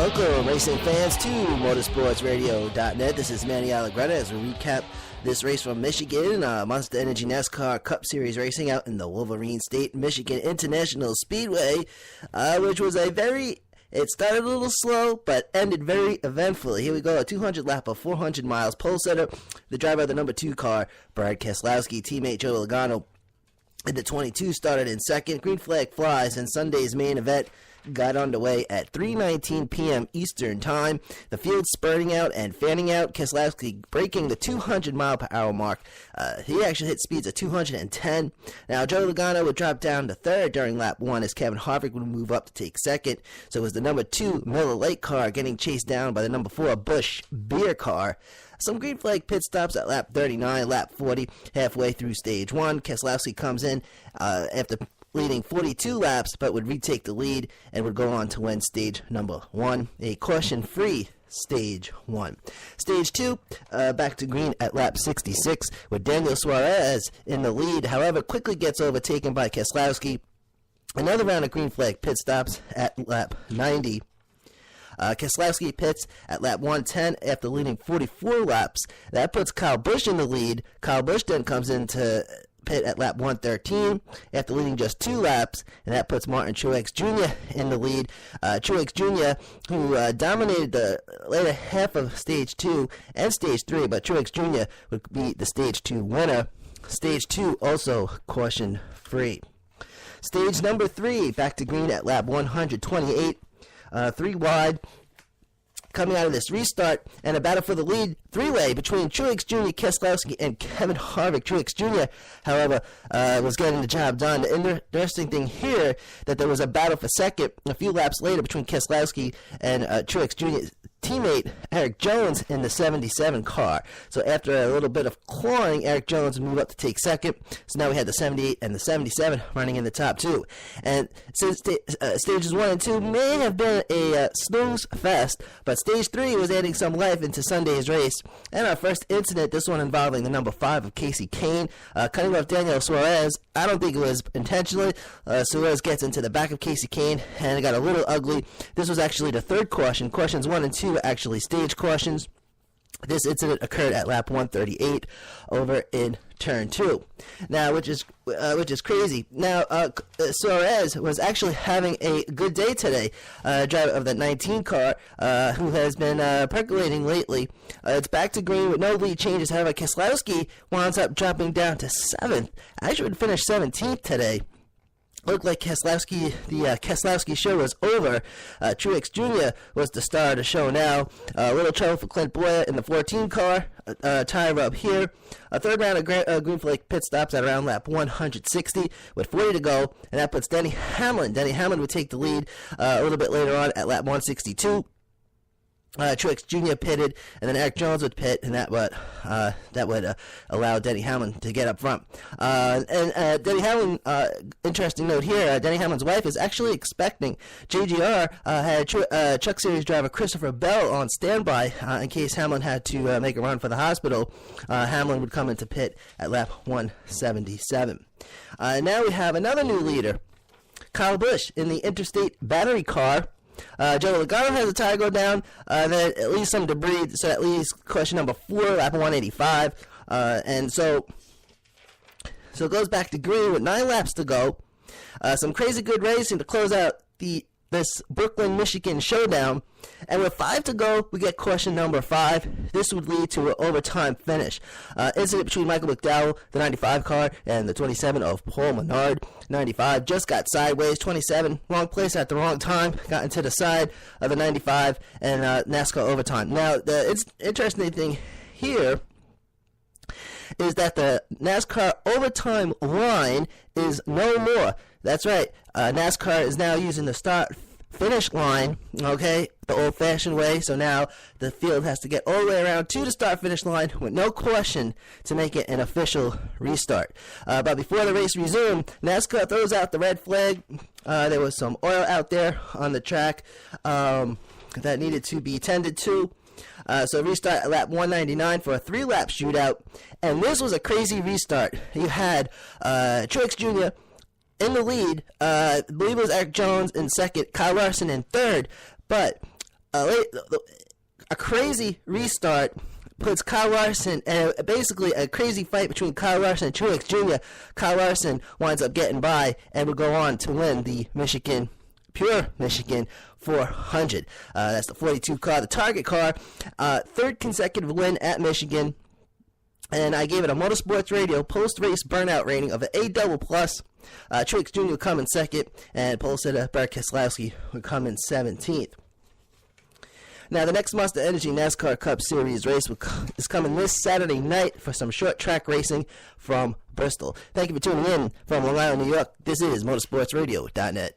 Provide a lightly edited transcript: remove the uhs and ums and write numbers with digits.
Welcome, racing fans, to motorsportsradio.net. This is Manny A as we recap this race from Michigan, Monster Energy NASCAR Cup Series racing out in the Wolverine State Michigan International Speedway, which was it started a little slow, but ended very eventfully. Here we go, a 200 lap of 400 miles. Pole setter, the driver of the number 2 car, Brad Keselowski. Teammate Joe Logano in the 22 started in second. Green flag flies, and Sunday's main event got underway at 3:19 p.m. Eastern Time. The field spurting out and fanning out. Keselowski breaking the 200 mile per hour mark. He actually hit speeds of 210. Now, Joe Logano would drop down to third during lap 1 as Kevin Harvick would move up to take second. So it was the number 2 Miller Lite car getting chased down by the number 4 Busch Beer car. Some green flag pit stops at lap 39, lap 40, halfway through stage 1. Keselowski comes in after leading 42 laps, but would retake the lead and would go on to win stage number 1, a caution-free stage 1. Stage 2, back to green at lap 66, with Daniel Suarez in the lead, however, quickly gets overtaken by Keselowski. Another round of green flag pit stops at lap 90. Keselowski pits at lap 110 after leading 44 laps. That puts Kyle Busch in the lead. Kyle Busch then comes into pit at lap 113 after leading just 2 laps, and that puts Martin Truex Jr. in the lead. Truex Jr., who dominated the later half of stage 2 and stage 3, but Truex Jr. would be the stage 2 winner. Stage 2 also caution free. Stage number 3, back to green at lap 128, 3 wide. Coming out of this restart, and a battle for the lead three-way between Truex Jr., Keselowski, and Kevin Harvick. Truex Jr., however, was getting the job done. The interesting thing here, that there was a battle for second a few laps later between Keselowski and Truex Jr.'s teammate Eric Jones in the 77 car. So after a little bit of clawing, Eric Jones moved up to take second. So now we had the 78 and the 77 running in the top 2. And since stages 1 and 2 may have been a snooze fest, but stage 3 was adding some life into Sunday's race. And our first incident, this one involving the number 5 of Casey Kane, cutting off Daniel Suarez. I don't think it was intentionally. Suarez gets into the back of Casey Kane, and it got a little ugly. This was actually the third caution. Cautions 1 and 2 were actually stage cautions. This incident occurred at lap 138 over in turn 2. Now, which is crazy. Now, Suarez was actually having a good day today. Driver of the 19 car, who has been percolating lately. It's back to green with no lead changes. However, Keselowski winds up dropping down to 7th. Actually would finish 17th today. Looked like Keselowski, the Keselowski show was over. Truex Jr. was the star of the show now. A little trouble for Clint Boyer in the 14 car. Tire rub here. A third round of green flag pit stops at around lap 160 with 40 to go, and that puts Denny Hamlin. Denny Hamlin would take the lead a little bit later on at lap 162. Truex Jr. pitted, and then Eric Jones would pit, and that would allow Denny Hamlin to get up front. And Denny Hamlin, interesting note here, Denny Hamlin's wife is actually expecting. JGR had Truck Series driver Christopher Bell on standby in case Hamlin had to make a run for the hospital. Hamlin would come into pit at lap 177. Now we have another new leader, Kyle Busch in the Interstate Battery car. Joe Logano has a tire go down, then at least some debris, so that leaves question number 4, lap 185, and so it goes back to green with 9 laps to go. Some crazy good racing to close out this Brooklyn, Michigan showdown, and with 5 to go, we get question number 5. This would lead to an overtime finish. Incident between Michael McDowell, the 95 car, and the 27 of Paul Menard. 95 just got sideways. 27, wrong place at the wrong time, got into the side of the 95, and NASCAR overtime. Now, the interesting thing here is that the NASCAR overtime line is no more. That's right. NASCAR is now using the start-finish line, okay, the old-fashioned way. So now the field has to get all the way around to the start-finish line with no caution to make it an official restart. But before the race resumed, NASCAR throws out the red flag. There was some oil out there on the track that needed to be tended to. So restart at lap 199 for a 3-lap shootout. And this was a crazy restart. You had Truex Jr. in the lead. I believe it was Eric Jones in second, Kyle Larson in third. But a crazy restart puts Kyle Larson, and basically a crazy fight between Kyle Larson and Truex Jr. Kyle Larson winds up getting by and will go on to win the Pure Michigan 400. That's the 42 car, the target car. Third consecutive win at Michigan. And I gave it a Motorsports Radio post-race burnout rating of an A++. Truex Jr. would come in second, and pole sitter Bert Keselowski would come in 17th. Now, the next Monster Energy NASCAR Cup Series race is coming this Saturday night for some short track racing from Bristol. Thank you for tuning in from Long Island, New York. This is motorsportsradio.net.